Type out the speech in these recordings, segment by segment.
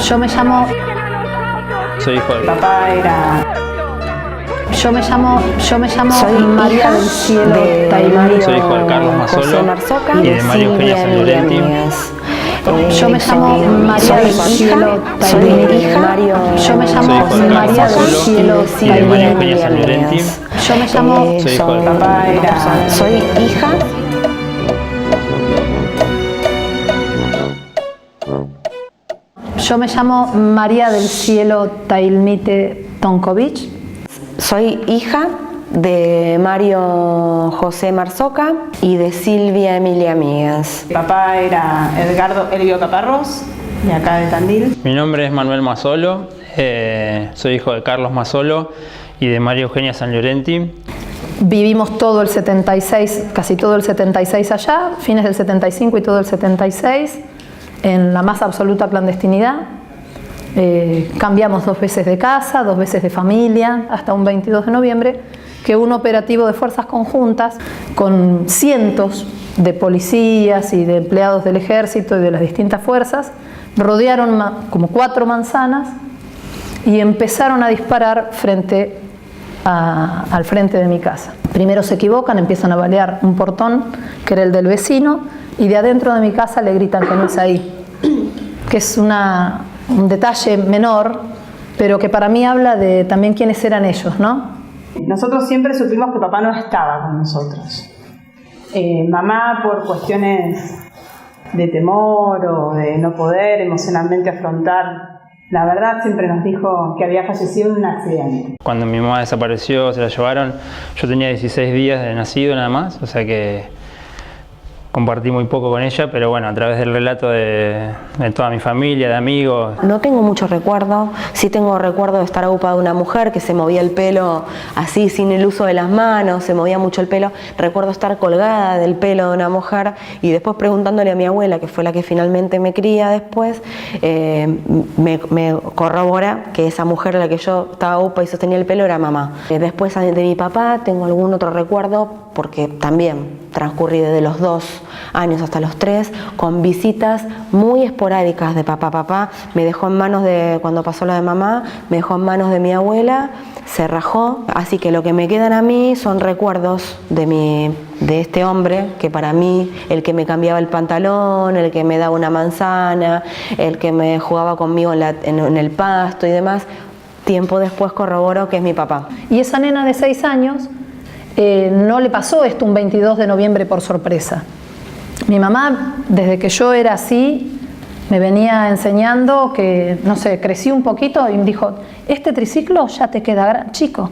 Yo me llamo... Soy hijo de... Papá era... Yo me llamo Soy María hija del Cielo de Taimari. Soy hijo de Carlos Mazzolo José Marzoca y de María Eugenia San Llorenti. Yo me llamo María del Cielo Soy hija Taimari. Yo me Soy llamo hijo de María Carlos del Mazzolo Cielo y de María Eugenia San Taimari. Llorenti. Yo me llamo... Soy hijo de Papá era... Soy hija... Yo me llamo María del Cielo Tailmite Tonkovic. Soy hija de Mario José Marzoca y de Silvia Emilia Mías. Papá era Edgardo Elvio Caparrós, de acá de Tandil. Mi nombre es Manuel Mazzolo, soy hijo de Carlos Mazzolo y de María Eugenia San Llorenti. Vivimos todo el 76, casi todo el 76 allá, fines del 75 y todo el 76, en la más absoluta clandestinidad. Cambiamos 2 veces de casa, 2 veces de familia, hasta un 22 de noviembre, que un operativo de fuerzas conjuntas con cientos de policías y de empleados del ejército y de las distintas fuerzas rodearon como 4 manzanas y empezaron a disparar al frente de mi casa. Primero se equivocan, empiezan a balear un portón que era el del vecino y de adentro de mi casa le gritan que no es ahí, que es un detalle menor, pero que para mí habla de también quiénes eran ellos, ¿no? Nosotros siempre supimos que papá no estaba con nosotros. Mamá, por cuestiones de temor o de no poder emocionalmente afrontar, la verdad siempre nos dijo que había fallecido en un accidente. Cuando mi mamá desapareció, se la llevaron, yo tenía 16 días de nacido nada más, o sea que compartí muy poco con ella, pero bueno, a través del relato de toda mi familia, de amigos. No tengo muchos recuerdos, sí tengo recuerdo de estar ocupada de una mujer que se movía el pelo así sin el uso de las manos, se movía mucho el pelo. Recuerdo estar colgada del pelo de una mujer y después preguntándole a mi abuela, que fue la que finalmente me cría después, me corrobora que esa mujer a la que yo estaba upa y sostenía el pelo era mamá. Después de mi papá tengo algún otro recuerdo porque también transcurrí desde los 2 años hasta los 3 con visitas muy esporádicas de papá. Papá me dejó en manos de, cuando pasó lo de mamá, me dejó en manos de mi abuela, se rajó, así que lo que me quedan a mí son recuerdos de este hombre, que para mí, el que me cambiaba el pantalón, el que me daba una manzana, el que me jugaba conmigo en el pasto y demás. Tiempo después corroboro que es mi papá. Y esa nena de 6 años no le pasó esto un 22 de noviembre por sorpresa. Mi mamá, desde que yo era así, me venía enseñando que, no sé, crecí un poquito y me dijo, este triciclo ya te queda chico,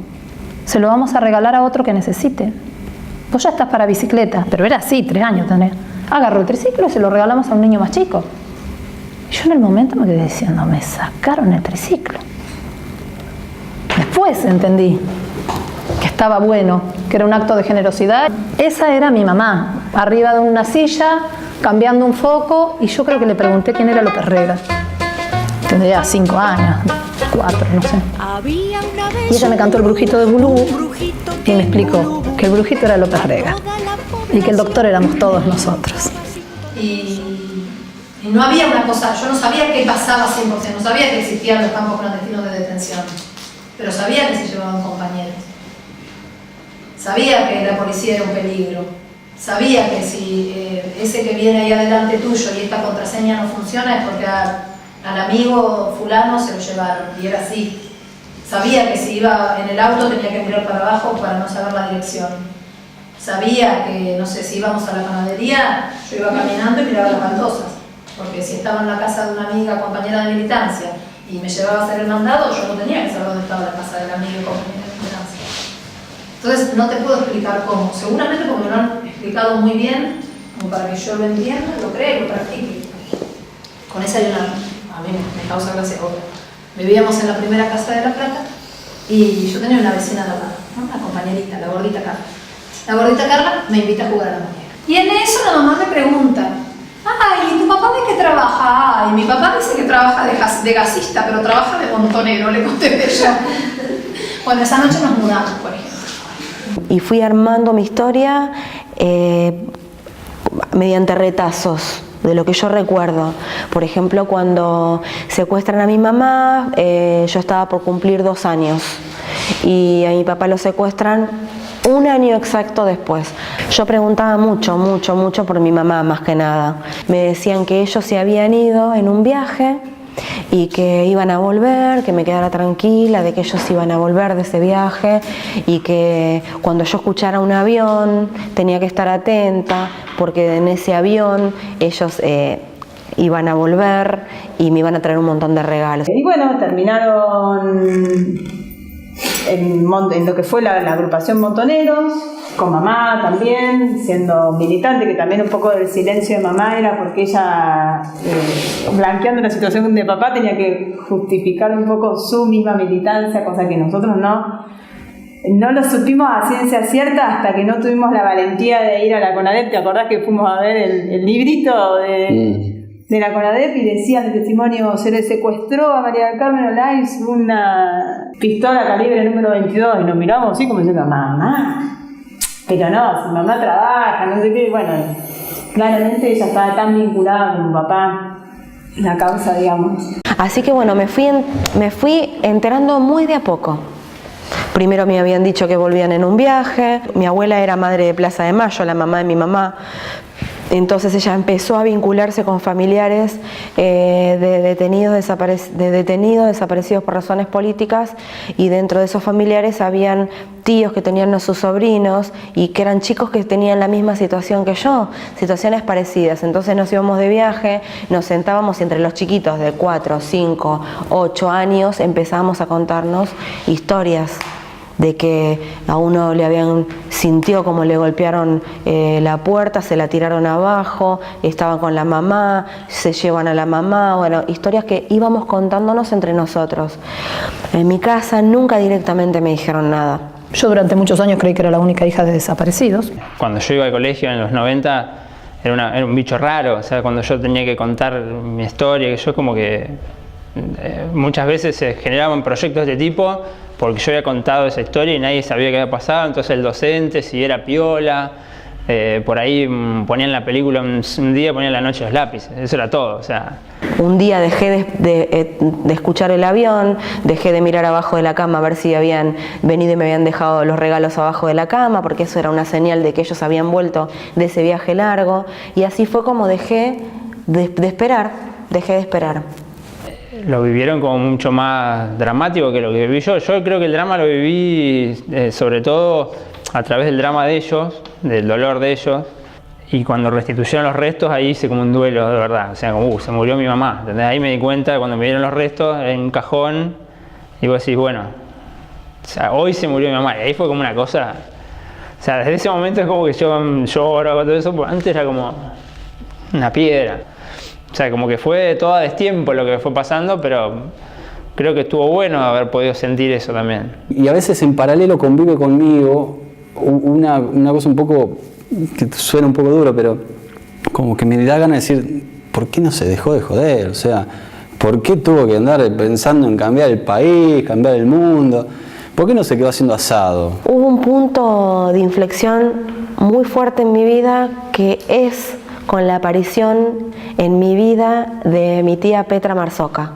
se lo vamos a regalar a otro que necesite. Vos ya estás para bicicleta, pero era así, 3 años tenés. Agarró el triciclo y se lo regalamos a un niño más chico. Y yo en el momento me quedé diciendo, me sacaron el triciclo. Después entendí que estaba bueno, que era un acto de generosidad. Esa era mi mamá, arriba de una silla, cambiando un foco, y yo creo que le pregunté quién era López Rega. Tendría 5 años, 4, no sé. Y ella me cantó el brujito de Bulú y me explicó que el brujito era López Rega y que el doctor éramos todos nosotros. Y no había una cosa, yo no sabía qué pasaba 100%, no sabía que existían los campos clandestinos de detención, pero sabía que se llevaban compañeros. Sabía que la policía era un peligro, sabía que si ese que viene ahí adelante tuyo y esta contraseña no funciona es porque al amigo fulano se lo llevaron, y era así. Sabía que si iba en el auto tenía que mirar para abajo para no saber la dirección. Sabía que, no sé, si íbamos a la panadería, yo iba caminando y miraba las baldosas, porque si estaba en la casa de una amiga compañera de militancia y me llevaba a hacer el mandado, yo no tenía que saber dónde estaba la casa del amigo y compañera de militancia. Entonces no te puedo explicar cómo, seguramente porque me lo han explicado muy bien, como para que yo lo entienda, lo crea y lo practique. Con esa hay a mí me causa gracia ahora. Vivíamos en la primera casa de La Plata y yo tenía una vecina de la mano, ¿no? Una compañerita, la gordita Carla. La gordita Carla me invita a jugar a la muñeca. Y en eso la mamá me pregunta, ay, ¿y tu papá de qué trabaja? Ay, mi papá dice que trabaja de gasista, pero trabaja de montonero, le contesté yo. Bueno, esa noche nos mudamos, por ejemplo. Y fui armando mi historia mediante retazos. de lo que yo recuerdo. Por ejemplo, cuando secuestran a mi mamá, yo estaba por cumplir 2 años y a mi papá lo secuestran 1 año exacto después. Yo preguntaba mucho por mi mamá, más que nada. Me decían que ellos se habían ido en un viaje y que iban a volver, que me quedara tranquila de que ellos iban a volver de ese viaje y que cuando yo escuchara un avión tenía que estar atenta porque en ese avión ellos iban a volver y me iban a traer un montón de regalos. Y bueno, terminaron en lo que fue la agrupación Montoneros, con mamá también, siendo militante, que también un poco del silencio de mamá era porque ella, blanqueando la situación de papá, tenía que justificar un poco su misma militancia, cosa que nosotros no lo supimos a ciencia cierta hasta que no tuvimos la valentía de ir a la CONADEP. ¿Te acordás que fuimos a ver el librito de la CONADEP y decía el testimonio: se le secuestró a María del Carmen Olaiz una pistola calibre número 22? Y nos miramos así como diciendo: mamá, pero no, si mamá trabaja, no sé qué. Bueno, claramente ella estaba tan vinculada con mi papá en la causa, digamos. Así que bueno, me fui enterando muy de a poco. Primero me habían dicho que volvían en un viaje. Mi abuela era madre de Plaza de Mayo, la mamá de mi mamá. Entonces ella empezó a vincularse con familiares de detenidos desaparecidos por razones políticas, y dentro de esos familiares habían tíos que tenían a sus sobrinos y que eran chicos que tenían la misma situación que yo, situaciones parecidas. Entonces nos íbamos de viaje, nos sentábamos y entre los chiquitos de 4, 5, 8 años empezábamos a contarnos historias de que a uno sintió como le golpearon la puerta, se la tiraron abajo, estaban con la mamá, se llevan a la mamá, bueno, historias que íbamos contándonos entre nosotros. En mi casa nunca directamente me dijeron nada. Yo durante muchos años creí que era la única hija de desaparecidos. Cuando yo iba al colegio en los 90 era un bicho raro, o sea, cuando yo tenía que contar mi historia, que yo como que muchas veces se generaban proyectos de este tipo porque yo había contado esa historia y nadie sabía qué había pasado. Entonces el docente, si era piola, por ahí ponían la película un día, ponían La noche de los lápices, eso era todo, o sea. Un día dejé de escuchar el avión, dejé de mirar abajo de la cama a ver si habían venido y me habían dejado los regalos abajo de la cama, porque eso era una señal de que ellos habían vuelto de ese viaje largo, y así fue como dejé de esperar. Lo vivieron como mucho más dramático que lo que viví yo. Yo creo que el drama lo viví sobre todo a través del drama de ellos, del dolor de ellos, y cuando restituyeron los restos ahí hice como un duelo de verdad, o sea, como se murió mi mamá, ¿entendés? Ahí me di cuenta cuando me dieron los restos en un cajón y vos decís, bueno, o sea, hoy se murió mi mamá, y ahí fue como una cosa, o sea, desde ese momento es como que yo lloro con todo eso, porque antes era como una piedra. O sea, como que fue todo a destiempo lo que fue pasando, pero creo que estuvo bueno haber podido sentir eso también. Y a veces en paralelo convive conmigo una cosa un poco, que suena un poco duro, pero como que me da ganas de decir, ¿por qué no se dejó de joder? O sea, ¿por qué tuvo que andar pensando en cambiar el país, cambiar el mundo? ¿Por qué no se quedó haciendo asado? Hubo un punto de inflexión muy fuerte en mi vida que es con la aparición en mi vida de mi tía Petra Marzoca.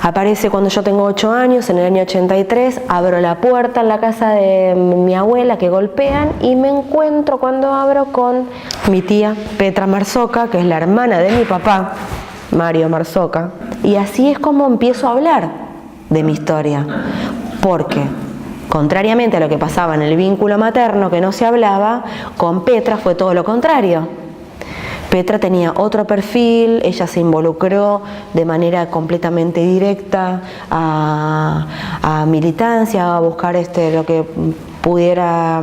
Aparece cuando yo tengo 8 años, en el año 83, abro la puerta en la casa de mi abuela que golpean y me encuentro cuando abro con mi tía Petra Marzoca, que es la hermana de mi papá, Mario Marzoca. Y así es como empiezo a hablar de mi historia, porque contrariamente a lo que pasaba en el vínculo materno que no se hablaba, con Petra fue todo lo contrario. Petra tenía otro perfil, ella se involucró de manera completamente directa a militancia, a buscar lo que pudiera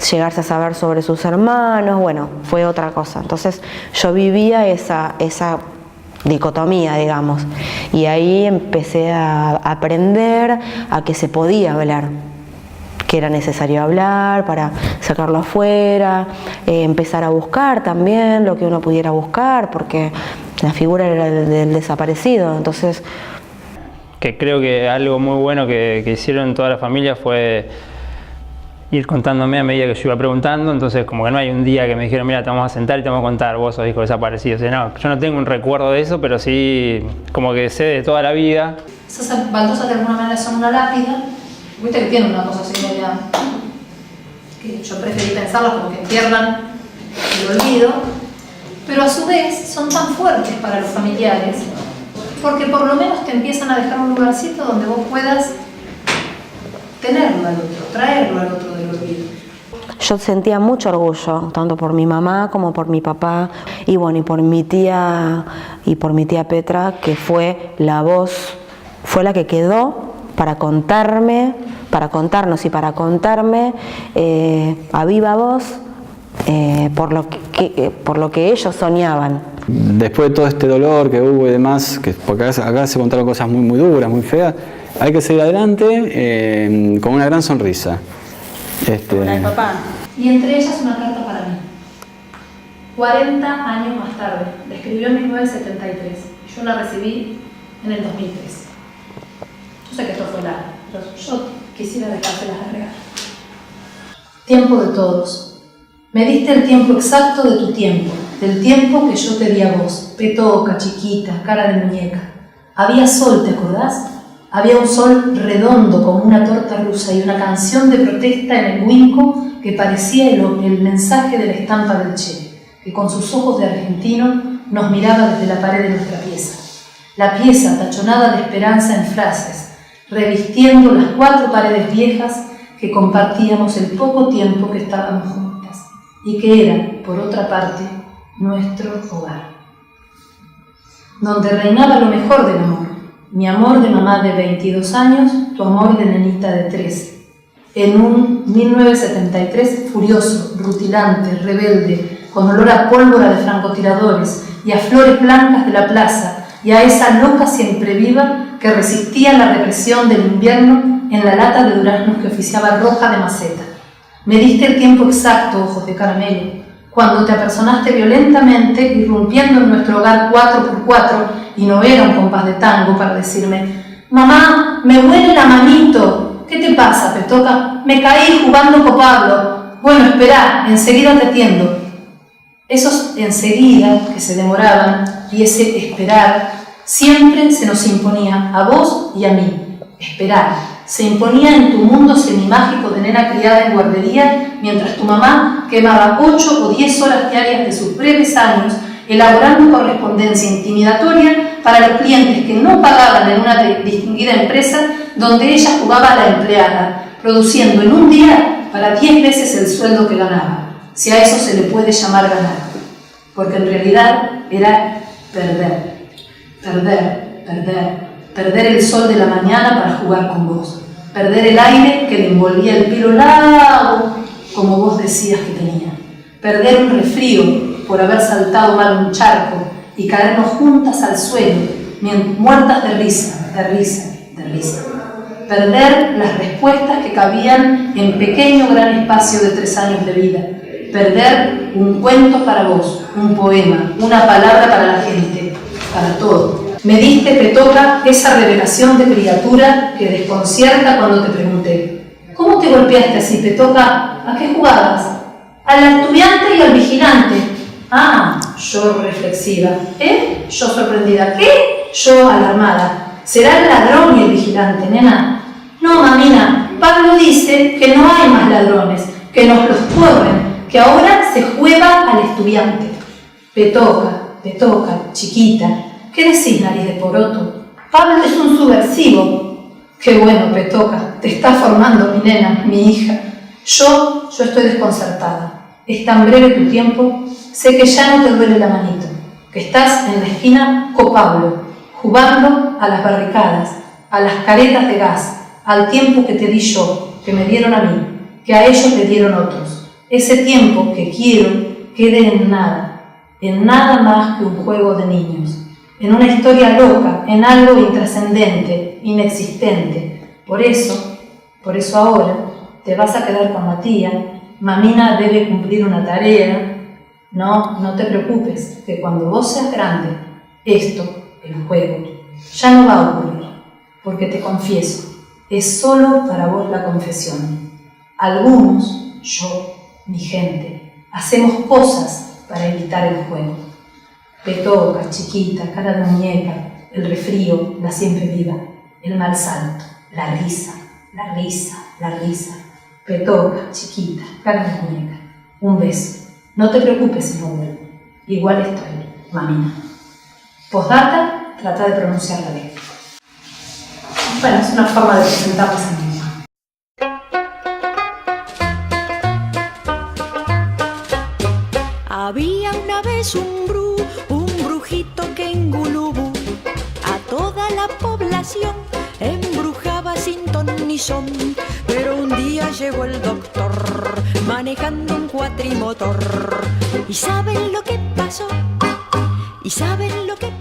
llegarse a saber sobre sus hermanos, bueno, fue otra cosa. Entonces yo vivía esa dicotomía, digamos, y ahí empecé a aprender a que se podía hablar, que era necesario hablar para sacarlo afuera, empezar a buscar también lo que uno pudiera buscar, porque la figura era del desaparecido. Entonces, que creo que algo muy bueno que hicieron toda la familia fue ir contándome a medida que yo iba preguntando, entonces como que no hay un día que me dijeron, mira, te vamos a sentar y te vamos a contar, vos sos hijo desaparecido. O sea, no, yo no tengo un recuerdo de eso, pero sí como que sé de toda la vida. Esas baldosas de alguna manera son una lápida, viste que tienen una cosa así media, que yo preferí pensarlas como que pierdan el olvido, pero a su vez son tan fuertes para los familiares, porque por lo menos te empiezan a dejar un lugarcito donde vos puedas tenerlo al otro, traerlo al otro del olvido. Yo sentía mucho orgullo, tanto por mi mamá como por mi papá, y bueno, y por mi tía Petra, que fue la voz, fue la que quedó para contarnos y para contarme a viva voz por lo que ellos soñaban. Después de todo este dolor que hubo y demás, porque acá se contaron cosas muy, muy duras, muy feas, hay que seguir adelante con una gran sonrisa. Hola, papá. Y entre ellas una carta para mí. 40 años más tarde, la escribió en 1973. Yo la recibí en el 2003. Yo sé que esto fue largo, pero yo quisiera dejárselas de regalo. Tiempo de todos. Me diste el tiempo exacto de tu tiempo, del tiempo que yo te di a vos. Petoca, chiquita, cara de muñeca. Había sol, ¿te acordás? Había un sol redondo como una torta rusa y una canción de protesta en el Winco que parecía el mensaje de la estampa del Che, que con sus ojos de argentino nos miraba desde la pared de nuestra pieza. La pieza tachonada de esperanza en frases, revistiendo las 4 paredes viejas que compartíamos el poco tiempo que estábamos juntas y que era, por otra parte, nuestro hogar. Donde reinaba lo mejor del amor. Mi amor de mamá de 22 años, tu amor de nenita de 13. En un 1973 furioso, rutilante, rebelde, con olor a pólvora de francotiradores y a flores blancas de la plaza y a esa loca siempre viva que resistía la represión del invierno en la lata de duraznos que oficiaba roja de maceta. Me diste el tiempo exacto, ojos de caramelo, cuando te apersonaste violentamente, irrumpiendo en nuestro hogar 4x4, y no era un compás de tango para decirme: mamá, me huele la manito. ¿Qué te pasa, Petoca? Me caí jugando con Pablo. Bueno, esperá, enseguida te atiendo. Esos enseguida que se demoraban y ese esperar siempre se nos imponía a vos y a mí. Esperar. Se imponía en tu mundo semimágico de nena criada en guardería, mientras tu mamá quemaba 8 o 10 horas diarias de sus breves años elaborando correspondencia intimidatoria para los clientes que no pagaban en una distinguida empresa donde ella jugaba a la empleada, produciendo en un día para 10 veces el sueldo que ganaba, si a eso se le puede llamar ganar, porque en realidad era perder el sol de la mañana para jugar con vos, perder el aire que le envolvía el pelo largo, como vos decías que tenía, perder un resfrío por haber saltado mal un charco y caernos juntas al suelo, muertas de risa, perder las respuestas que cabían en pequeño gran espacio de 3 años de vida, perder un cuento para vos, un poema, una palabra para la gente, para todo. Me diste, Petoca, esa revelación de criatura que desconcierta cuando te pregunté: ¿cómo te golpeaste así, Petoca? ¿A qué jugabas? Al estudiante y al vigilante. Ah, yo reflexiva. Yo sorprendida. ¿Qué? Yo alarmada. ¿Será el ladrón y el vigilante, nena? No, mamina, Pablo dice que no hay más ladrones, que nos los corren, que ahora se juega al estudiante. Petoca, chiquita. ¿Qué decís, nariz de poroto? Pablo es un subversivo. Qué bueno, Petoca, te está formando mi nena, mi hija. Yo estoy desconcertada. Es tan breve tu tiempo, sé que ya no te duele la manito, que estás en la esquina con Pablo, jugando a las barricadas, a las caretas de gas, al tiempo que te di yo, que me dieron a mí, que a ellos le dieron otros. Ese tiempo que quiero quede en nada más que un juego de niños, en una historia loca, en algo intrascendente, inexistente. Por eso ahora te vas a quedar con la tía. Mamina debe cumplir una tarea. No te preocupes, que cuando vos seas grande, esto, el juego, ya no va a ocurrir, porque te confieso, es solo para vos la confesión. Algunos, yo, mi gente, hacemos cosas para evitar el juego. Petoca, chiquita, cara de muñeca, el resfrío, la siempre viva, el mal salto, la risa, la risa, la risa. Petoca, chiquita, cara de muñeca, un beso. No te preocupes si no vuelvo. Igual estoy, mamina. Postdata, trata de pronunciarla bien. Bueno, es una forma de presentarnos a mí. Había una vez un brujito que en Gulubú a toda la población embrujaba sin ton ni son. Pero un día llegó el doctor manejando un cuatrimotor. ¿Y saben lo que pasó? ¿Y saben lo que